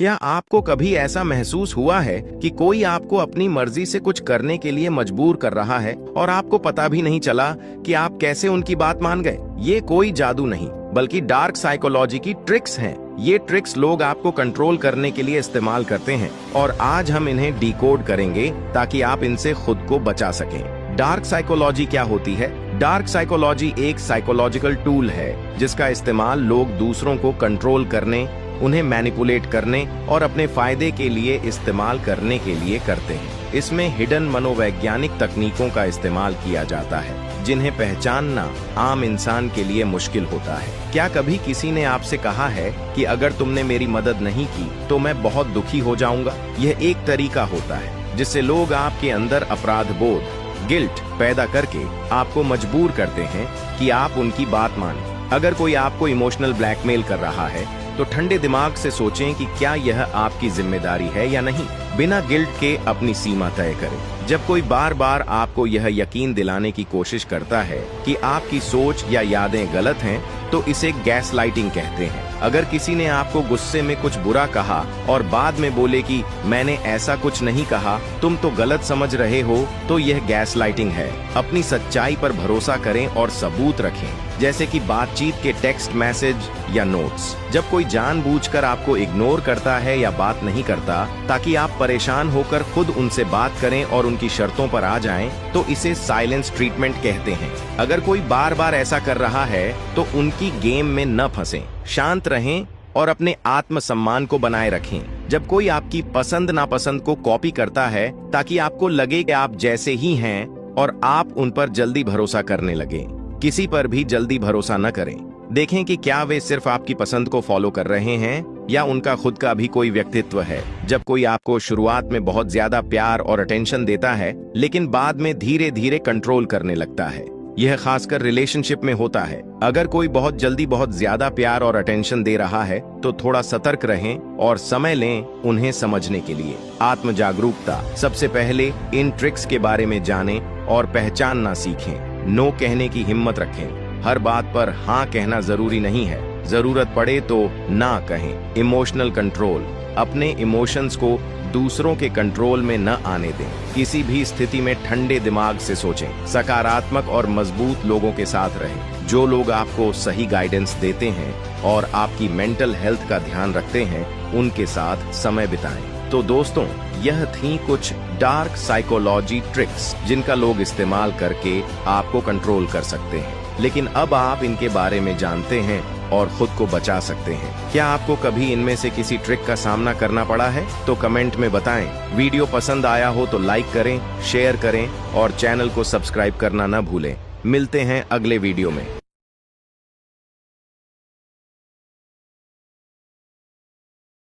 क्या आपको कभी ऐसा महसूस हुआ है कि कोई आपको अपनी मर्जी से कुछ करने के लिए मजबूर कर रहा है और आपको पता भी नहीं चला कि आप कैसे उनकी बात मान गए? ये कोई जादू नहीं, बल्कि डार्क साइकोलॉजी की ट्रिक्स हैं। ये ट्रिक्स लोग आपको कंट्रोल करने के लिए इस्तेमाल करते हैं और आज हम इन्हें डिकोड करेंगे ताकि आप इनसे खुद को बचा सकें। डार्क साइकोलॉजी क्या होती है? डार्क साइकोलॉजी एक साइकोलॉजिकल टूल है जिसका इस्तेमाल लोग दूसरों को कंट्रोल करने, उन्हें मैनिपुलेट करने और अपने फायदे के लिए इस्तेमाल करने के लिए करते हैं। इसमें हिडन मनोवैज्ञानिक तकनीकों का इस्तेमाल किया जाता है जिन्हें पहचानना आम इंसान के लिए मुश्किल होता है। क्या कभी किसी ने आपसे कहा है कि अगर तुमने मेरी मदद नहीं की तो मैं बहुत दुखी हो जाऊंगा? यह एक तरीका होता है जिससे लोग आपके अंदर अपराध बोध, गिल्ट पैदा करके आपको मजबूर करते हैं कि आप उनकी बात मानें। अगर कोई आपको इमोशनल ब्लैकमेल कर रहा है तो ठंडे दिमाग से सोचें कि क्या यह आपकी जिम्मेदारी है या नहीं। बिना गिल्ट के अपनी सीमा तय करें। जब कोई बार बार आपको यह यकीन दिलाने की कोशिश करता है कि आपकी सोच या यादें गलत हैं, तो इसे गैसलाइटिंग कहते हैं। अगर किसी ने आपको गुस्से में कुछ बुरा कहा और बाद में बोले कि मैंने ऐसा कुछ नहीं कहा, तुम तो गलत समझ रहे हो, तो यह गैसलाइटिंग है। अपनी सच्चाई पर भरोसा करें और सबूत रखें, जैसे कि बातचीत के टेक्स्ट मैसेज या नोट्स। जब कोई जानबूझकर आपको इग्नोर करता है या बात नहीं करता ताकि आप परेशान होकर खुद उनसे बात करें और उनकी शर्तों पर आ जाएं, तो इसे साइलेंस ट्रीटमेंट कहते हैं। अगर कोई बार बार ऐसा कर रहा है तो उनकी गेम में न फंसें, शांत रहें और अपने आत्मसम्मान को बनाए रखें। जब कोई आपकी पसंद नापसंद को कॉपी करता है ताकि आपको लगे कि आप जैसे ही हैं और आप उन पर जल्दी भरोसा करने लगें। किसी पर भी जल्दी भरोसा न करें। देखें कि क्या वे सिर्फ आपकी पसंद को फॉलो कर रहे हैं या उनका खुद का भी कोई व्यक्तित्व है। जब कोई आपको शुरुआत में बहुत ज्यादा प्यार और अटेंशन देता है लेकिन बाद में धीरे धीरे कंट्रोल करने लगता है, यह खासकर रिलेशनशिप में होता है। अगर कोई बहुत जल्दी बहुत ज्यादा प्यार और अटेंशन दे रहा है तो थोड़ा सतर्क रहें और समय लें उन्हें समझने के लिए। आत्म जागरूकता। सबसे पहले इन ट्रिक्स के बारे में जानें और पहचानना सीखें। नो कहने की हिम्मत रखें। हर बात पर हाँ कहना जरूरी नहीं है, जरूरत पड़े तो ना कहें। Emotional control. अपने इमोशंस को दूसरों के कंट्रोल में न आने दें। किसी भी स्थिति में ठंडे दिमाग से सोचें। सकारात्मक और मजबूत लोगों के साथ रहें। जो लोग आपको सही गाइडेंस देते हैं और आपकी मेंटल हेल्थ का ध्यान रखते हैं, उनके साथ समय बिताएं। तो दोस्तों, यह थी कुछ डार्क साइकोलॉजी ट्रिक्स जिनका लोग इस्तेमाल करके आपको कंट्रोल कर सकते हैं। लेकिन अब आप इनके बारे में जानते हैं और खुद को बचा सकते हैं। क्या आपको कभी इनमें से किसी ट्रिक का सामना करना पड़ा है? तो कमेंट में बताएं। वीडियो पसंद आया हो तो लाइक करें, शेयर करें और चैनल को सब्सक्राइब करना न भूलें। मिलते हैं अगले वीडियो में।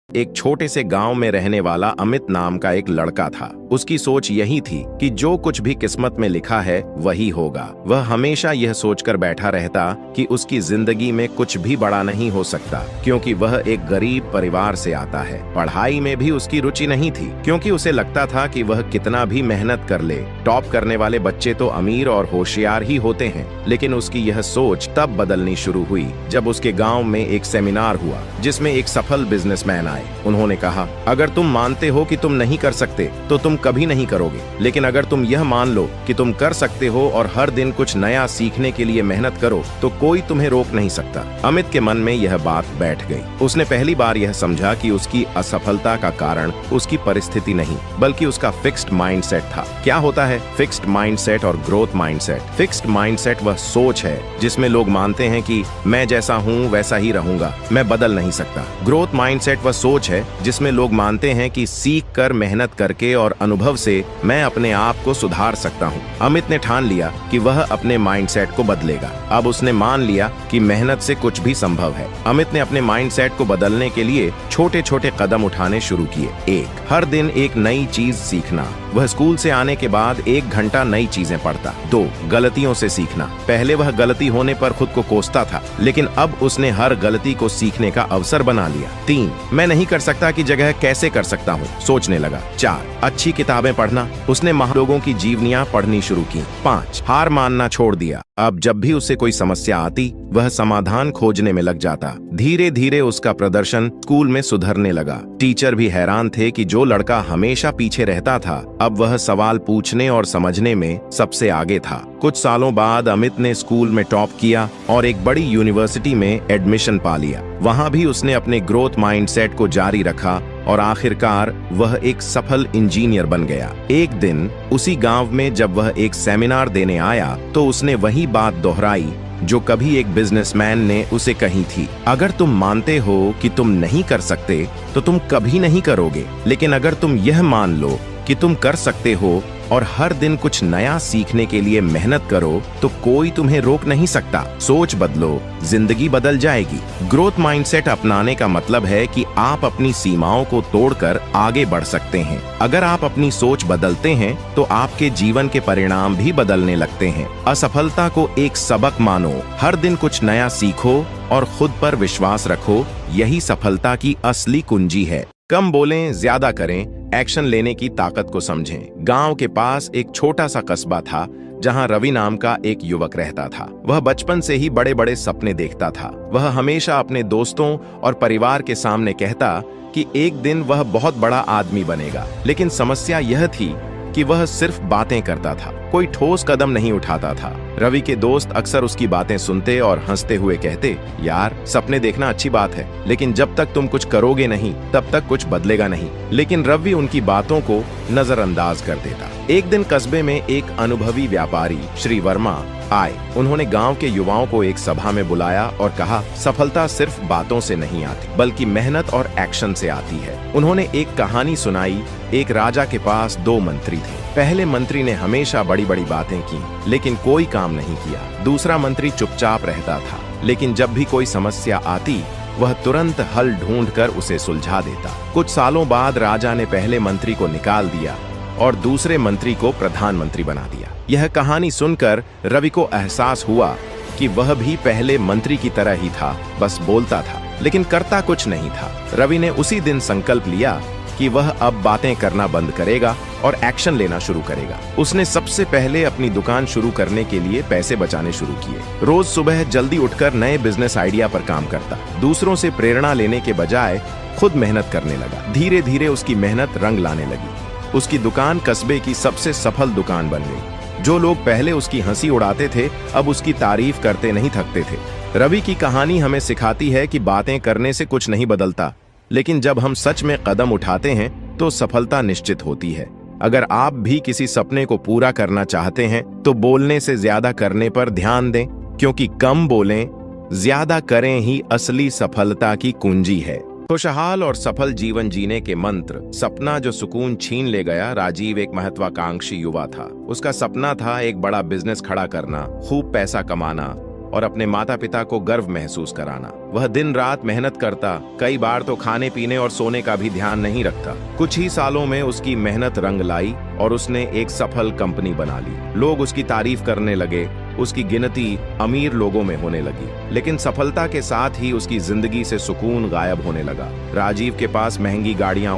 एक छोटे से गांव में रहने वाला अमित नाम का एक लड़का था। उसकी सोच यही थी कि जो कुछ भी किस्मत में लिखा है वही होगा। वह हमेशा यह सोचकर बैठा रहता कि उसकी जिंदगी में कुछ भी बड़ा नहीं हो सकता, क्योंकि वह एक गरीब परिवार से आता है। पढ़ाई में भी उसकी रुचि नहीं थी, क्योंकि उसे लगता था कि वह कितना भी मेहनत कर ले, टॉप करने वाले बच्चे तो अमीर और होशियार ही होते हैं। लेकिन उसकी यह सोच तब बदलनी शुरू हुई जब उसके गाँव में एक सेमिनार हुआ जिसमें एक सफल बिजनेसमैन आए। उन्होंने कहा, अगर तुम मानते हो कि तुम नहीं कर सकते तो तुम कभी नहीं करोगे, लेकिन अगर तुम यह मान लो कि तुम कर सकते हो और हर दिन कुछ नया सीखने के लिए मेहनत करो तो कोई तुम्हें रोक नहीं सकता। अमित के मन में यह बात बैठ गई। उसने पहली बार यह समझा कि उसकी असफलता का कारण उसकी परिस्थिति नहीं बल्कि उसका फिक्स्ड माइंडसेट था। क्या होता है फिक्स्ड माइंडसेट और ग्रोथ माइंडसेट? फिक्स्ड माइंडसेट वह सोच है जिसमें लोग मानते हैं कि मैं जैसा हूँ वैसा ही रहूंगा, मैं बदल नहीं सकता। ग्रोथ माइंडसेट वह सोच है जिसमें लोग मानते हैं कि सीख कर, मेहनत करके और अनुभव से मैं अपने आप को सुधार सकता हूं। अमित ने ठान लिया कि वह अपने माइंडसेट को बदलेगा। अब उसने मान लिया कि मेहनत से कुछ भी संभव है। अमित ने अपने माइंडसेट को बदलने के लिए छोटे छोटे कदम उठाने शुरू किए। 1. हर दिन एक नई चीज सीखना। वह स्कूल से आने के बाद 1 घंटा नई चीजें पढ़ता। 2. गलतियों से सीखना। पहले वह गलती होने पर खुद को कोसता था, लेकिन अब उसने हर गलती को सीखने का अवसर बना लिया। 3. मैं नहीं कर सकता की जगह कैसे कर सकता हूँ सोचने लगा। 4. अच्छी किताबें पढ़ना। उसने महालोगों की जीवनियां पढ़नी शुरू की। 5 हार मानना छोड़ दिया। अब जब भी उसे कोई समस्या आती वह समाधान खोजने में लग जाता। धीरे धीरे उसका प्रदर्शन स्कूल में सुधरने लगा। टीचर भी हैरान थे कि जो लड़का हमेशा पीछे रहता था अब वह सवाल पूछने और समझने में सबसे आगे था। कुछ सालों बाद अमित ने स्कूल में टॉप किया और एक बड़ी यूनिवर्सिटी में एडमिशन पा लिया। वहां भी उसने अपने ग्रोथ माइंडसेट को जारी रखा और आखिरकार वह एक सफल इंजीनियर बन गया। एक दिन उसी गांव में जब वह एक सेमिनार देने आया तो उसने वही बात दोहराई जो कभी एक बिजनेसमैन ने उसे कही थी। अगर तुम मानते हो कि तुम नहीं कर सकते तो तुम कभी नहीं करोगे, लेकिन अगर तुम यह मान लो कि तुम कर सकते हो और हर दिन कुछ नया सीखने के लिए मेहनत करो तो कोई तुम्हें रोक नहीं सकता। सोच बदलो, जिंदगी बदल जाएगी। ग्रोथ माइंडसेट अपनाने का मतलब है कि आप अपनी सीमाओं को तोड़कर आगे बढ़ सकते हैं। अगर आप अपनी सोच बदलते हैं तो आपके जीवन के परिणाम भी बदलने लगते हैं। असफलता को एक सबक मानो, हर दिन कुछ नया सीखो और खुद पर विश्वास रखो। यही सफलता की असली कुंजी है। कम बोलें, ज्यादा करें, एक्शन लेने की ताकत को समझें। गांव के पास एक छोटा सा कस्बा था जहां रवि नाम का एक युवक रहता था। वह बचपन से ही बड़े बड़े सपने देखता था। वह हमेशा अपने दोस्तों और परिवार के सामने कहता कि एक दिन वह बहुत बड़ा आदमी बनेगा, लेकिन समस्या यह थी कि वह सिर्फ बातें करता था, कोई ठोस कदम नहीं उठाता था। रवि के दोस्त अक्सर उसकी बातें सुनते और हंसते हुए कहते, यार सपने देखना अच्छी बात है, लेकिन जब तक तुम कुछ करोगे नहीं तब तक कुछ बदलेगा नहीं। लेकिन रवि उनकी बातों को नजरअंदाज कर देता। एक दिन कस्बे में एक अनुभवी व्यापारी श्री वर्मा आए। उन्होंने गांव के युवाओं को एक सभा में बुलाया और कहा, सफलता सिर्फ बातों से नहीं आती बल्कि मेहनत और एक्शन से आती है। उन्होंने एक कहानी सुनाई। एक राजा के पास 2 मंत्री थे। पहले मंत्री ने हमेशा बड़ी बड़ी बातें की लेकिन कोई काम नहीं किया। दूसरा मंत्री चुपचाप रहता था, लेकिन जब भी कोई समस्या आती वह तुरंत हल ढूंढकर उसे सुलझा देता। कुछ सालों बाद राजा ने पहले मंत्री को निकाल दिया और दूसरे मंत्री को प्रधानमंत्री बना दिया। यह कहानी सुनकर रवि को एहसास हुआ कि वह भी पहले मंत्री की तरह ही था, बस बोलता था लेकिन करता कुछ नहीं था। रवि ने उसी दिन संकल्प लिया कि वह अब बातें करना बंद करेगा और एक्शन लेना शुरू करेगा। उसने सबसे पहले अपनी दुकान शुरू करने के लिए पैसे बचाने शुरू किए। रोज सुबह जल्दी उठकर नए बिजनेस आइडिया पर काम करता। दूसरों से प्रेरणा लेने के बजाय खुद मेहनत करने लगा। धीरे धीरे उसकी मेहनत रंग लाने लगी। उसकी दुकान कस्बे की सबसे सफल दुकान बन गई। जो लोग पहले उसकी हंसी उड़ाते थे अब उसकी तारीफ करते नहीं थकते थे। रवि की कहानी हमें सिखाती है कि बातें करने से कुछ नहीं बदलता, लेकिन जब हम सच में कदम उठाते हैं तो सफलता निश्चित होती है। अगर आप भी किसी सपने को पूरा करना चाहते हैं तो बोलने से ज्यादा करने पर ध्यान दें, क्योंकि कम बोलें, ज्यादा करें ही असली सफलता की कुंजी है। खुशहाल और सफल जीवन जीने के मंत्र। सपना जो सुकून छीन ले गया। राजीव एक महत्वाकांक्षी युवा था। उसका सपना था एक बड़ा बिजनेस खड़ा करना, खूब पैसा कमाना और अपने माता पिता को गर्व महसूस कराना। वह दिन रात मेहनत करता, कई बार तो खाने पीने और सोने का भी ध्यान नहीं रखता। कुछ ही सालों में उसकी मेहनत रंग लाई और उसने एक सफल कंपनी बना ली। लोग उसकी तारीफ करने लगे। उसकी गिनती अमीर लोगों में होने लगी, लेकिन सफलता के साथ ही उसकी जिंदगी से सुकून गायब होने लगा। राजीव के पास महंगी गाड़ियां,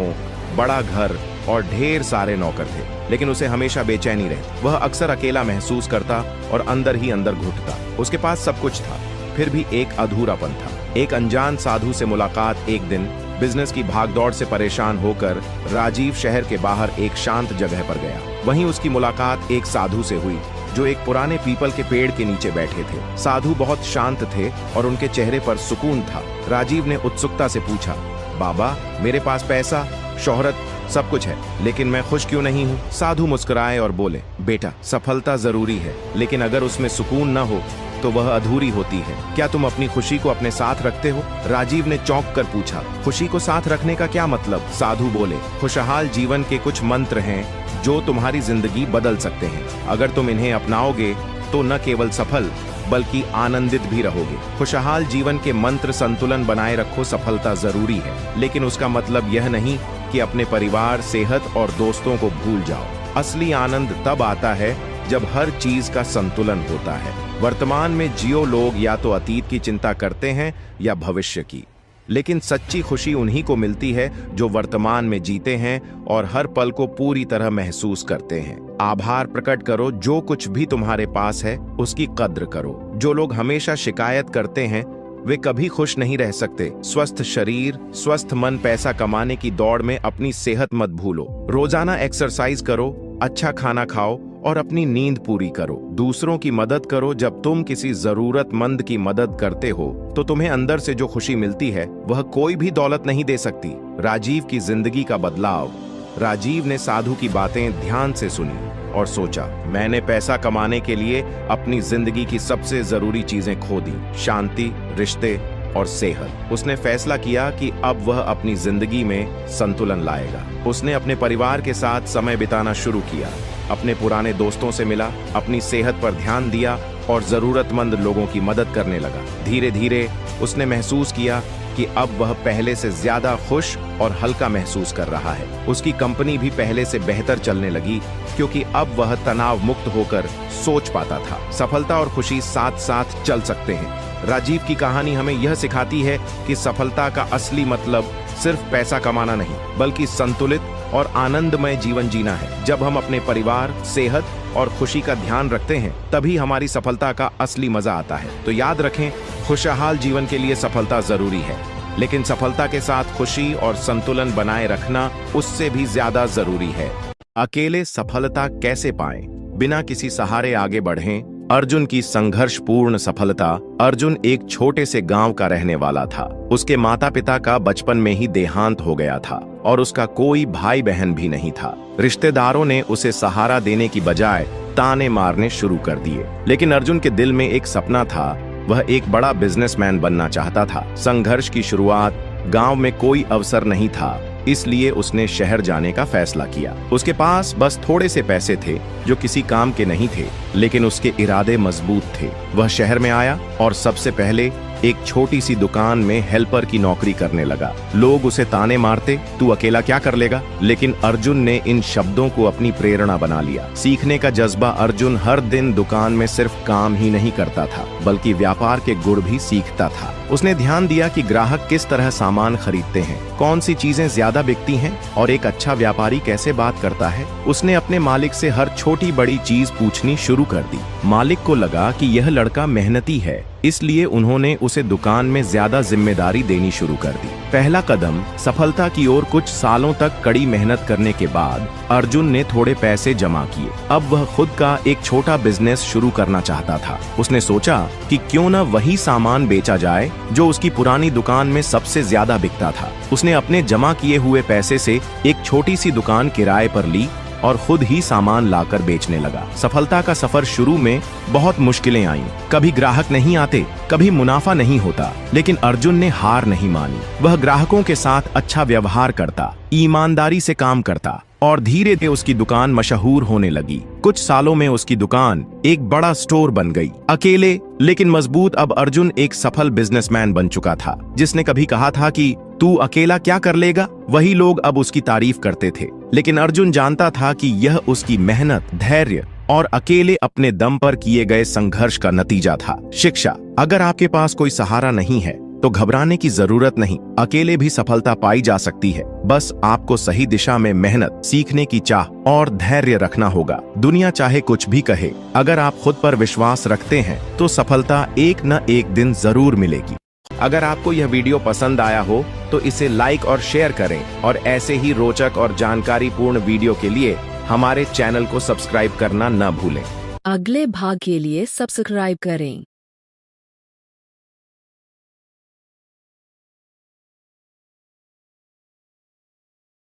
बड़ा घर और ढेर सारे नौकर थे, लेकिन उसे हमेशा बेचैनी रहती। वह अक्सर अकेला महसूस करता और अंदर ही अंदर घुटता। उसके पास सब कुछ था, फिर भी एक अधूरापन था। एक अनजान साधु से मुलाकात। एक दिन बिजनेस की भागदौड़ से परेशान होकर राजीव शहर के बाहर एक शांत जगह पर गया। वहीं उसकी मुलाकात एक साधु से हुई जो एक पुराने पीपल के पेड़ के नीचे बैठे थे। साधु बहुत शांत थे और उनके चेहरे पर सुकून था। राजीव ने उत्सुकता से पूछा, बाबा, मेरे पास पैसा, शोहरत, सब कुछ है, लेकिन मैं खुश क्यों नहीं हूँ? साधु मुस्कुराए और बोले, बेटा, सफलता जरूरी है, लेकिन अगर उसमें सुकून न हो तो वह अधूरी होती है। क्या तुम अपनी खुशी को अपने साथ रखते हो? राजीव ने चौंक कर पूछा, खुशी को साथ रखने का क्या मतलब? साधु बोले, खुशहाल जीवन के कुछ मंत्र हैं जो तुम्हारी जिंदगी बदल सकते हैं। अगर तुम इन्हें अपनाओगे तो न केवल सफल बल्कि आनंदित भी रहोगे। खुशहाल जीवन के मंत्र। संतुलन बनाए रखो। सफलता जरूरी है, लेकिन उसका मतलब यह नहीं कि अपने परिवार, सेहत और दोस्तों को भूल जाओ। असली आनंद तब आता है जब हर चीज का संतुलन होता है। वर्तमान में जियो। लोग या तो अतीत की चिंता करते हैं या भविष्य की। लेकिन सच्ची खुशी उन्हीं को मिलती है जो वर्तमान में जीते हैं और हर पल को पूरी तरह महसूस करते हैं। आभार प्रकट करो, जो कुछ भी तुम्हारे पास है उसकी कद्र करो। जो लोग हमेशा शिकायत करते हैं वे कभी खुश नहीं रह सकते। स्वस्थ शरीर, स्वस्थ मन, पैसा कमाने की दौड़ में अपनी सेहत मत भूलो। रोजाना एक्सरसाइज करो, अच्छा खाना खाओ और अपनी नींद पूरी करो। दूसरों की मदद करो। जब तुम किसी जरूरतमंद की मदद करते हो तो तुम्हें अंदर से जो खुशी मिलती है वह कोई भी दौलत नहीं दे सकती। राजीव की जिंदगी का बदलाव। राजीव ने साधु की बातें ध्यान से सुनी और सोचा, मैंने पैसा कमाने के लिए अपनी जिंदगी की सबसे जरूरी चीजें खो दी, शांति, रिश्ते और सेहत। उसने फैसला किया कि अब वह अपनी जिंदगी में संतुलन लाएगा। उसने अपने परिवार के साथ समय बिताना शुरू किया, अपने पुराने दोस्तों से मिला, अपनी सेहत पर ध्यान दिया और जरूरतमंद लोगों की मदद करने लगा। धीरे धीरे उसने महसूस किया कि अब वह पहले से ज्यादा खुश और हल्का महसूस कर रहा है। उसकी कंपनी भी पहले से बेहतर चलने लगी क्योंकि अब वह तनाव मुक्त होकर सोच पाता था। सफलता और खुशी साथ साथ चल सकते हैं। राजीव की कहानी हमें यह सिखाती है कि सफलता का असली मतलब सिर्फ पैसा कमाना नहीं, बल्कि संतुलित और आनंदमय जीवन जीना है। जब हम अपने परिवार, सेहत और खुशी का ध्यान रखते हैं तभी हमारी सफलता का असली मजा आता है। तो याद रखें, खुशहाल जीवन के लिए सफलता जरूरी है, लेकिन सफलता के साथ खुशी और संतुलन बनाए रखना उससे भी ज्यादा जरूरी है। अकेले सफलता कैसे पाएं? बिना किसी सहारे आगे बढ़ें। अर्जुन की संघर्षपूर्ण सफलता। अर्जुन एक छोटे से गांव का रहने वाला था। उसके माता पिता का बचपन में ही देहांत हो गया था और उसका कोई भाई बहन भी नहीं था। रिश्तेदारों ने उसे सहारा देने की बजाय ताने मारने शुरू कर दिए। लेकिन अर्जुन के दिल में एक सपना था, वह एक बड़ा बिजनेसमैन बनना चाहता था। संघर्ष की शुरुआत। गांव में कोई अवसर नहीं था, इसलिए उसने शहर जाने का फैसला किया। उसके पास बस थोड़े से पैसे थे जो किसी काम के नहीं थे, लेकिन उसके इरादे मजबूत थे। वह शहर में आया और सबसे पहले एक छोटी सी दुकान में हेल्पर की नौकरी करने लगा। लोग उसे ताने मारते, तू अकेला क्या कर लेगा? लेकिन अर्जुन ने इन शब्दों को अपनी प्रेरणा बना लिया। सीखने का जज्बा। अर्जुन हर दिन दुकान में सिर्फ काम ही नहीं करता था, बल्कि व्यापार के गुण भी सीखता था। उसने ध्यान दिया कि ग्राहक किस तरह सामान खरीदते हैं, कौन सी चीजें ज्यादा बिकती हैं और एक अच्छा व्यापारी कैसे बात करता है। उसने अपने मालिक से हर छोटी बड़ी चीज पूछनी शुरू कर दी। मालिक को लगा कि यह लड़का मेहनती है, इसलिए उन्होंने उसे दुकान में ज्यादा जिम्मेदारी देनी शुरू कर दी। पहला कदम सफलता की ओर। कुछ सालों तक कड़ी मेहनत करने के बाद अर्जुन ने थोड़े पैसे जमा किए। अब वह खुद का एक छोटा बिजनेस शुरू करना चाहता था। उसने सोचा कि क्यों न वही सामान बेचा जाए जो उसकी पुरानी दुकान में सबसे ज्यादा बिकता था। उसने अपने जमा किए हुए पैसे से एक छोटी सी दुकान किराए पर ली और खुद ही सामान लाकर बेचने लगा। सफलता का सफर शुरू में बहुत मुश्किलें आईं। कभी ग्राहक नहीं आते, कभी मुनाफा नहीं होता, लेकिन अर्जुन ने हार नहीं मानी। वह ग्राहकों के साथ अच्छा व्यवहार करता, ईमानदारी से काम करता और धीरे धीरे उसकी दुकान मशहूर होने लगी। कुछ सालों में उसकी दुकान एक बड़ा स्टोर बन गई। अकेले लेकिन मजबूत अब अर्जुन एक सफल बिजनेसमैन बन चुका था। जिसने कभी कहा था कि तू अकेला क्या कर लेगा, वही लोग अब उसकी तारीफ करते थे। लेकिन अर्जुन जानता था कि यह उसकी मेहनत, धैर्य और अकेले अपने दम पर किए गए संघर्ष का नतीजा था। शिक्षा। अगर आपके पास कोई सहारा नहीं है तो घबराने की जरूरत नहीं। अकेले भी सफलता पाई जा सकती है। बस आपको सही दिशा में मेहनत, सीखने की चाह और धैर्य रखना होगा। दुनिया चाहे कुछ भी कहे, अगर आप खुद पर विश्वास रखते हैं तो सफलता एक न एक दिन जरूर मिलेगी। अगर आपको यह वीडियो पसंद आया हो तो इसे लाइक और शेयर करें और ऐसे ही रोचक और जानकारीपूर्ण वीडियो के लिए हमारे चैनल को सब्सक्राइब करना न भूलें। अगले भाग के लिए सब्सक्राइब करें।